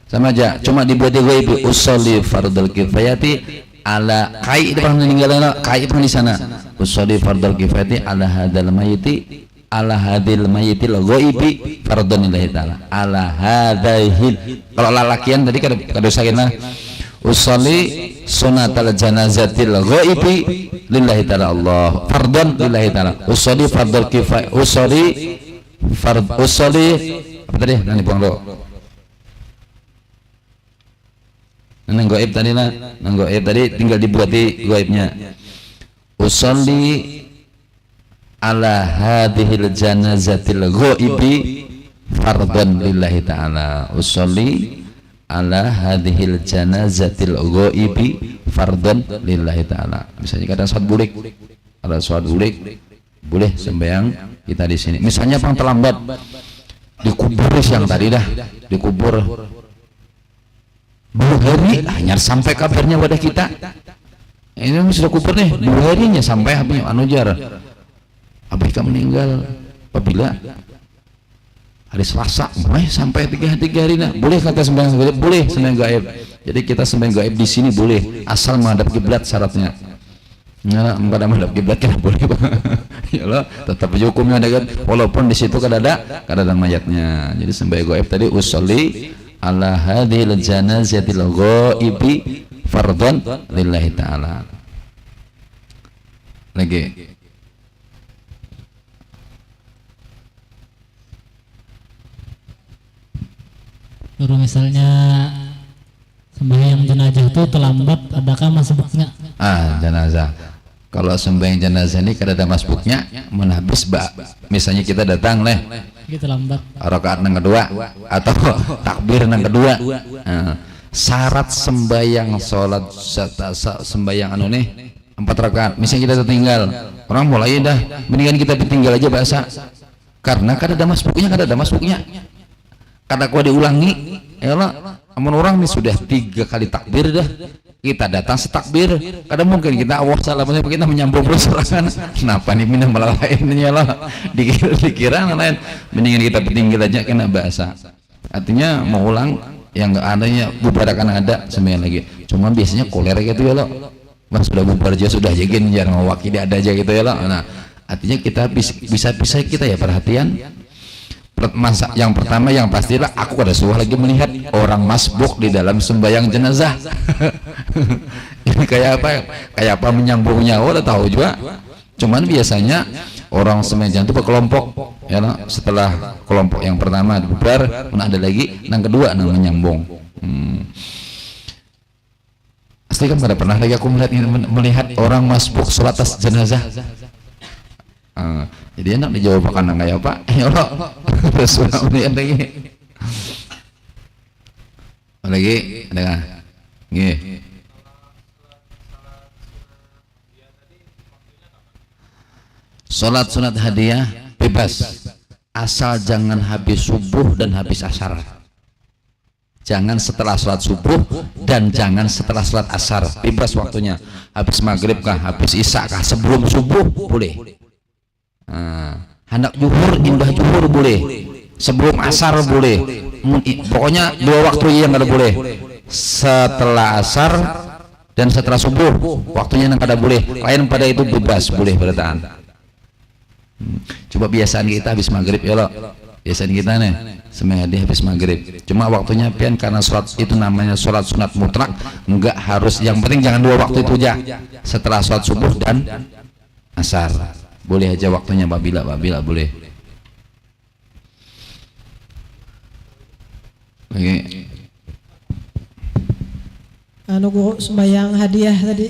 Sama aja, cuma dibuat di ghaibi. Usolli fardal kifayati ala kai depan meninggal, kai depan di sana. Usolli fardal kifayati ala hadzal mayyiti ala hadil mayyitil ghaibi fardhan lillahi ta'ala. Ala hadzal, kalau lalakian tadi kada sakinah. Usolli sunatal janazatil ghaibi lillahi ta'ala. Allah fardhan lillahi ta'ala. Usolli fardal kifayah, usolli apa tadi? Nanti buang dulu. Nang gaib tadi lah, nang gaib tadi tinggal dibuati gaibnya. Usolli ala hadhil janazatil ghaibi fardhan lillahi ta'ala. Usolli ala hadhil janazatil ghaibi fardhan lillahi ta'ala. Misalnya kadang sholat bulik, ada sholat bulik boleh sembahyang kita di sini. Misalnya pang terlambat dikubur siang tadi dah, dikubur 2 hari hanya sampai kabarnya wadah kita. Ini sudah kubur nih 2 harinya sampai habis anu jar. Abika meninggal apabila hari Selasa, sampai 3 hari nah. Boleh kata sembahyang gaib, boleh sembahyang gaib. Jadi kita sembahyang gaib di sini boleh asal menghadap kiblat syaratnya. Nah, menghadap kiblat kan boleh. Ya Allah, tetap hukumnya ada kan walaupun di situ kan ada mayatnya. Jadi sembahyang gaib tadi usolli ala hadhil janazatil ghaibi fardhan lillahi ta'ala. Lagi Baru misalnya sembahyang jenazah itu terlambat, adakah masbuknya? Jenazah. Kalau sembahyang jenazah ini kada ada masbuknya, menhabis misalnya kita datang Gitu lambat. rakaat yang kedua atau takbir yang kedua. Syarat sembahyang sholat sembahyang anu nih 4 rakaat. Misalnya kita tertinggal, orang mulai dah, mendingan kita ditinggal aja bahasa. Karena kada ada masbuknya. Kada kuat diulangi. Ya Allah, amun orang nih sudah 3 kali takbir dah. Kita datang setakbir, kadang mungkin kita salah kita menyambung terus serangan. Kenapa nih minum malah lainnya lah, dikira lain. Mendingan kita tinggal aja kena bahasa. Artinya mau ulang yang nggak adanya bubarkan ada sembahyang lagi. Cuma biasanya koler gitu ya lo. Mas sudah bubar aja sudah jagin jangan wakil ada aja gitu ya lo. Nah, artinya kita bisa kita ya perhatian. Masa yang pertama yang pastilah aku ada suah lagi melihat orang masbuk di dalam sembahyang jenazah. Ini kayak apa menyambungnya udah tahu juga. Cuman biasanya orang sembahyang itu berkelompok ya no? Setelah kelompok yang pertama bubar ada lagi yang kedua yang menyambung. Asli kan pada pernah lagi aku melihat orang masbuk sholat atas jenazah. Jadi enak dijawab karena kayak apa? Ya Allah, terus kemudian lagi ada nggak? Gih. Sholat sunat hadiah bebas, asal jangan habis subuh dan habis asar. Jangan setelah sholat subuh dan jangan setelah sholat asar. Bebas waktunya. Habis maghrib kah, habis isya kah, sebelum subuh boleh. Hendak zuhur, indah zuhur boleh, sebelum asar boleh, pokoknya 2 waktu yang ada boleh. Setelah asar dan setelah subuh waktunya yang ada boleh, lain pada itu bebas boleh bertahan. Coba biasaan kita habis maghrib ya lo, biasaan kita nih sembahyang habis maghrib. Cuma waktunya pian karena sholat itu namanya sholat sunat mutlak, enggak harus, yang penting jangan 2 waktu itu aja. Setelah sholat subuh dan asar boleh aja waktunya, babila boleh. Oke. Anu guru sembahyang hadiah tadi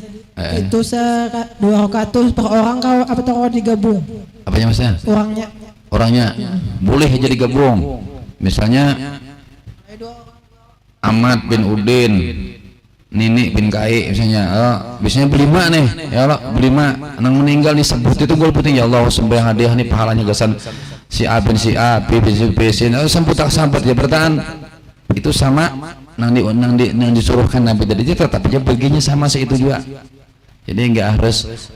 itu 2 rakaat per orang kau apa tahu digabung? Apanya maksudnya? Orangnya boleh aja digabung. Misalnya Ahmad bin Udin, Nini bin Kai misalnya, biasanya berlima nih, ya Allah berlima, nang meninggal disebut itu gol putih ya Allah sembahyang hadiah nih pahalanya gasan si A bin si A, B bin si B, sampai ya bertahan itu sama nang disuruhkan Nabi tadi tetap aja baginya sama itu juga. Jadi nggak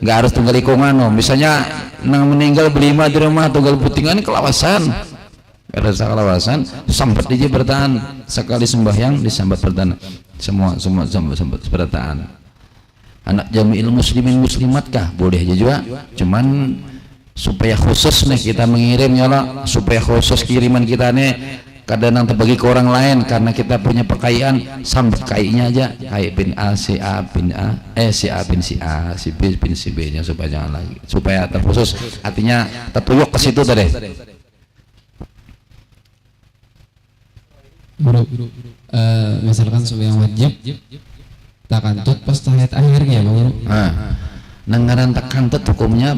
harus tunggal ikungan loh. Misalnya nang meninggal berlima di rumah tunggal putingan kelawasan. Ada kelawasan sambat aja bertahan sekali sembahyang disambat bertahan semua sambat bertahan. Anak jami'il muslimin muslimat kah boleh aja juga, cuman supaya khusus nih kita mengirim ya Allah, supaya khusus kiriman kita nih kadang terbagi ke orang lain karena kita punya pakaian sambat kainya aja kai bin A si A bin A si A bin si A si B bin si B nya supaya jangan lagi, supaya terkhusus, artinya tertuyuk ke situ tadi. Misalkan sembahyang wajib takantut pas tahiyat akhirnya Bang. Nah ngaran takantut hukumnya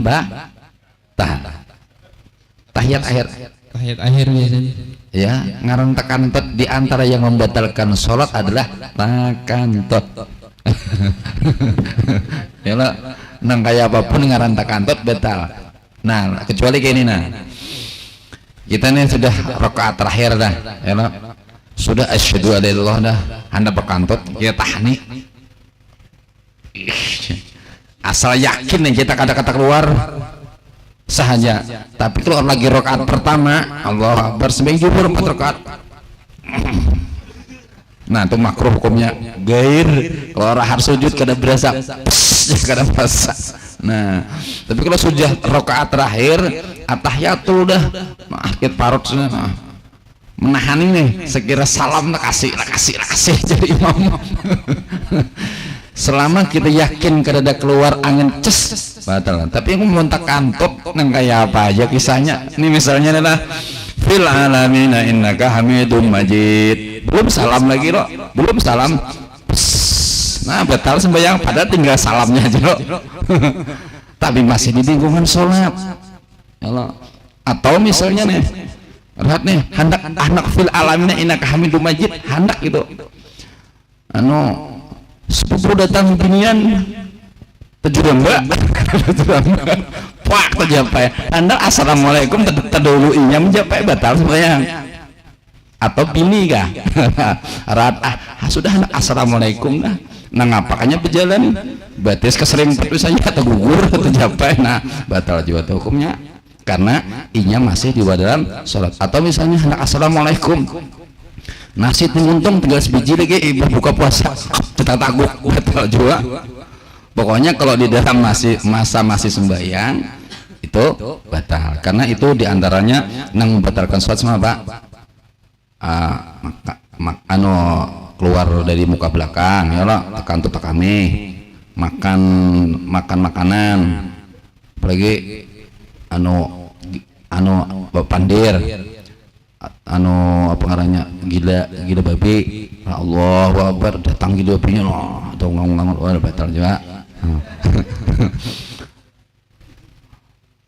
tahiyat akhir. Tahiyat akhir biasanya. Ya, ngaran takantut di antara yang membatalkan sholat adalah takantut. Ya lah, nang kayak apapun ngaran takantut batal. Nah, kecuali kayak ini nah. Kita nih sudah rakaat terakhir dah, ya lah. Sudah asyhadu alla ilaha illallah dah, hendak berkantut, kita tahni. Asal yakin nih kita kata-kata keluar sahaja. Tapi kalau lagi rakaat pertama, Allah Akbar sembahyang zuhur 4 rakaat. Nah, itu makruh hukumnya. Gair kalau orang harus sujud kada berasa, kada berasa. Nah, tapi kalau sudah rakaat terakhir, atahiyatul dah, akhir parut sudah. Menahan ini, sekira salam nak kasih jadi imam. Selama kita yakin kada ada keluar angin ces batal. Tapi yang memontak kantut nang kayak apa aja kisahnya. Ini misalnya adalah fil alamina innaka hamidum majid. Belum salam lagi loh, belum salam. Nah batal sembahyang padahal tinggal salamnya aja loh. Tapi masih di lingkungan sholat. Ya Allah. Atau misalnya nih, lihat nih, hendak anak fil alamina innaka hamidum majid, hendak gitu. Sepupu datang binian terjurang mbak pak terjapai anda assalamualaikum terduluinya menjapai batal sembahyang atau bini kah sudah anak assalamualaikum dah nah ngapakannya berjalan batis kesering saja atau gugur terjapai nah batal juga hukumnya karena inya masih di dalam sholat. Atau misalnya anak assalamualaikum nasi untung tinggal sebiji lagi berbuka puasa kita takut batal juga. Pokoknya kalau di dalam masa masih sembahyang itu batal karena itu diantaranya yang membatalkan sholat sama Pak keluar dari muka belakang ya lah tekan tuh kami makan makanan apalagi pandir apa ngarannya gila babi Allahu Akbar datang gila babinya atau ngomong batal juga.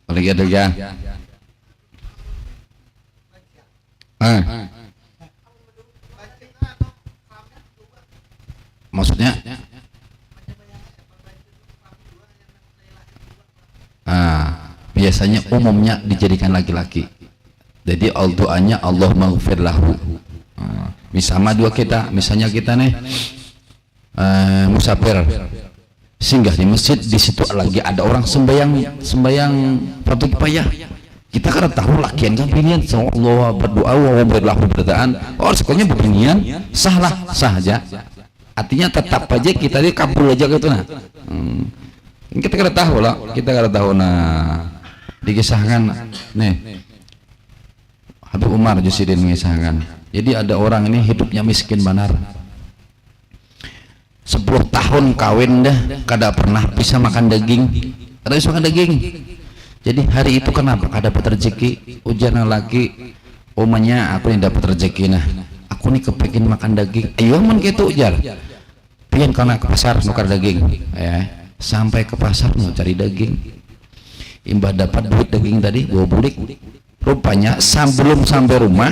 Lagi ada ya maksudnya biasanya umumnya dijadikan laki-laki. Jadi doanya Allah maghfir lahu. Misalnya misalnya kita nih musafir singgah di masjid, di situ lagi ada orang sembahyang fardu kifayah. Kita kan tahu lakian kan binian, Allah berdoa wa berlahu berdaan. Oh sekolahnya beginian sah aja. Artinya tetap aja kita di kabul aja gitu nah. Kita kada tahu lah, nah dikisahkan nih Habib Umar Jusidin mengisahkan. Jadi ada orang ini hidupnya miskin benar. 10 tahun kawin dah kada pernah bisa makan daging. Kada bisa makan daging. Jadi hari itu kenapa kada dapat rezeki? Ujarna laki, omanya aku yang dapat rezeki nah. Aku nih kepengin makan daging. Ayo man gitu ujar. Pian kana ke pasar nukar daging. Ya, sampai ke pasar mau cari daging. Imbah dapat duit daging tadi bawa bulik. Rupanya sebelum sampai rumah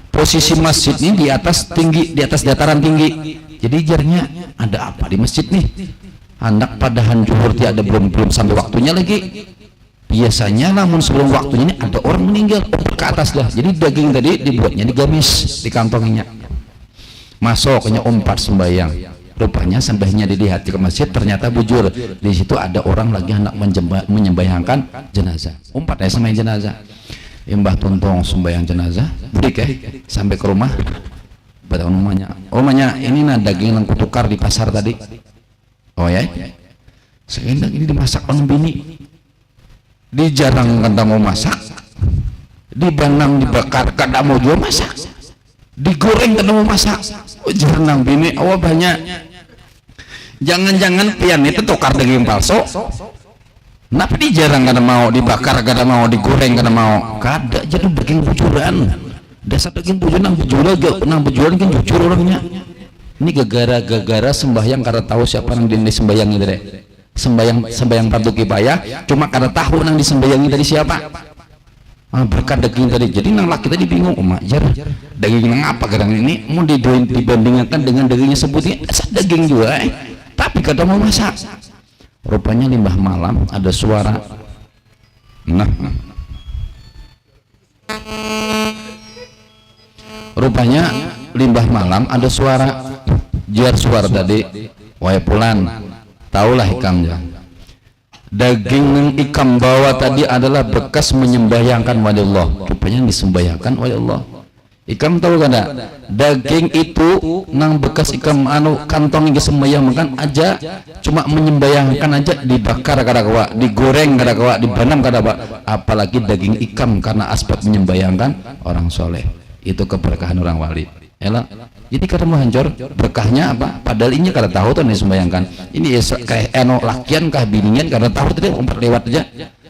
posisi masjid ini di atas dataran tinggi. Jadi jarnya ada apa di masjid nih? Hendak padahan zuhur ada belum sampai waktunya lagi. Biasanya namun sebelum waktunya ini ada orang meninggal ke atas dah. Jadi daging tadi dibuatnya digamis di kantongnya. Masuknya umpat sembahyang. Rupanya sembahnya dilihat ke masjid ternyata bujur. Di situ ada orang lagi hendak menyembahyangkan jenazah. Umpat ya sembahyang jenazah. Imbah tontong sembahyang jenazah. Budik ya sampai ke rumah. Pada omanya ini nah daging yang kutukar di pasar tadi. Oh ya, sekarang ini dimasak orang bini. Dijarang kada mau masak, dibanam dibakar kada mau jual masak, digoreng kada mau masak. Oh jarang bini, awal banyak. Jangan-jangan pian itu tukar daging palsu. Kenapa dijarang kada mau dibakar, kada mau digoreng, kada mau? Kada jadi daging bujuran. Dasar daging bujur nang bejualan kan jujur orangnya Ini gara-gara sembahyang karena tahu siapa yang disembahyangi tadi. Sembahyang fardu kifayah cuma karena tahu yang disembahyangi dari siapa. Berkat daging tadi. Jadi nang laki tadi bingung, jar daging nang apa kadang ini mau dibandingkan dengan dagingnya sebutnya daging juga tapi kata mau masak. Rupanya limbah malam ada suara. Rupanya limbah malam ada suara. Jar suara tadi, wahai pulan, taulah ikamnya. Daging yang ikam bawa tadi adalah bekas menyembahyangkan wali Allah. Rupanya disembahyangkan wali Allah. Ikam tahu kan tak? Daging itu nang bekas ikam kantong yang disembahyangkan aja, cuma menyembahyangkan aja dibakar kadang-kadang, digoreng kadang-kadang, dibanam kadang-kadang. Apalagi daging ikam karena aspek menyembahyangkan orang soleh. Itu keberkahan orang wali. Elah. Jadi kada mau hancur berkahnya apa? Padahal ini kada tahu tuh nih sembayangkan. Ini kayak lakian kah binian kada tahu tadi umpat lewat aja.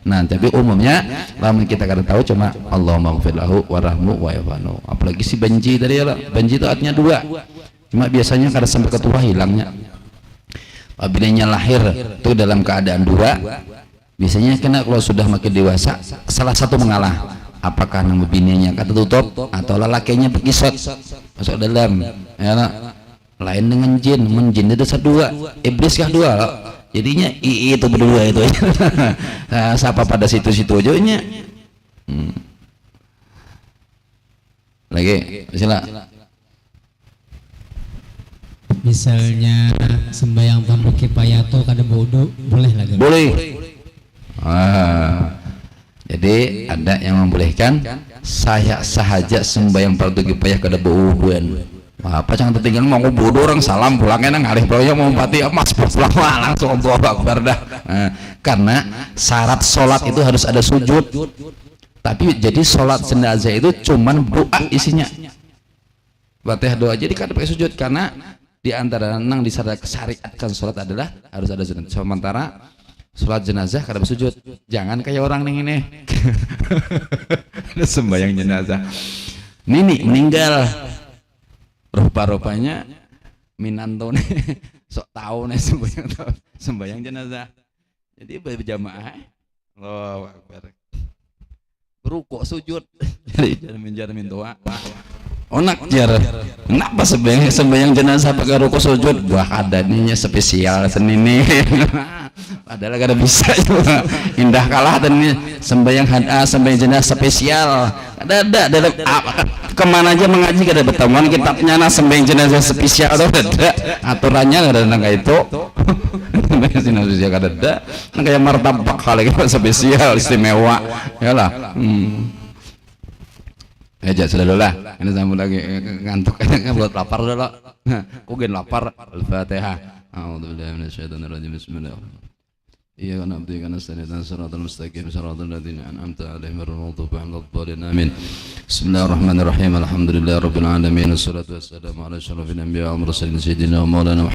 Nah, tapi umumnya lama kita kada tahu cuma Allahumma ighfir lahu warhamhu wa yafanu. Apalagi si benci tadi ya, benci itu artinya dua. Cuma biasanya kada sampai ketua hilangnya. Apabila lahir itu dalam keadaan dua, biasanya kena kalau sudah makin dewasa salah satu mengalah. Apakah nama bininya kata tutup atau lelakinya berkisot masuk dalam ya, lain dengan jin, jin itu dua, iblis kah dua loh. Jadinya itu berdua itu nah, siapa pada situ-situ aja lagi misalnya sembahyang fardu kifayah tuh kada bodoh boleh lagi boleh. Jadi ada yang membolehkan saya sahaja sembahyang fardu kifayah kada berhubungan. Apa jangan tertinggal mau bodoh orang salam pulangnya nang ngalih proyek mau pati emas pulang langsung Allahu Akbar dah. Karena syarat sholat itu harus ada sujud. Tapi jadi sholat jenazah itu cuman doa isinya. Fatihah doa jadi kada pakai sujud karena di antara nang disyariatkan sholat adalah harus ada sujud. Sementara sholat jenazah kada bersujud. Jangan kayak orang nih ini ada sembahyang jenazah nini meninggal rupa-rupanya Minanto nih sok tahu nih sembahyang jenazah jadi berjamaah Allahu Akbar berukuk sujud jadi jamin doa onak jar kenapa sembahyang jenazah pakai rukuk sujud wah adanya spesial senini padahal kada bisa juga indah kalah dan sembahyang jenazah spesial ada dalam kemana aja mengaji kada bertemuan kitabnya nah sembahyang jenazah spesial atau ada aturannya kada nangka itu sembahyang jenazah spesial kada ada kayak martabak kali spesial istimewa ya lah aja sudah dulu lah ini sambung lagi ngantuk buat lapar udah lo kugen lapar Al-Fatihah a'udzubillahi minasyaitonir rajim bismillahirrahmanirrahim iyyaka na'budu wa iyyaka nasta'in ihdinas siratal mustaqim siratal ladzina an'amta 'alaihim ghairil maghdubi 'alaihim waladdallin amin bismillahirrahmanirrahim alhamdulillahirabbil alamin wassalatu wassalamu ala asyrafil anbiya'i wal mursalin sayyidina wa maulana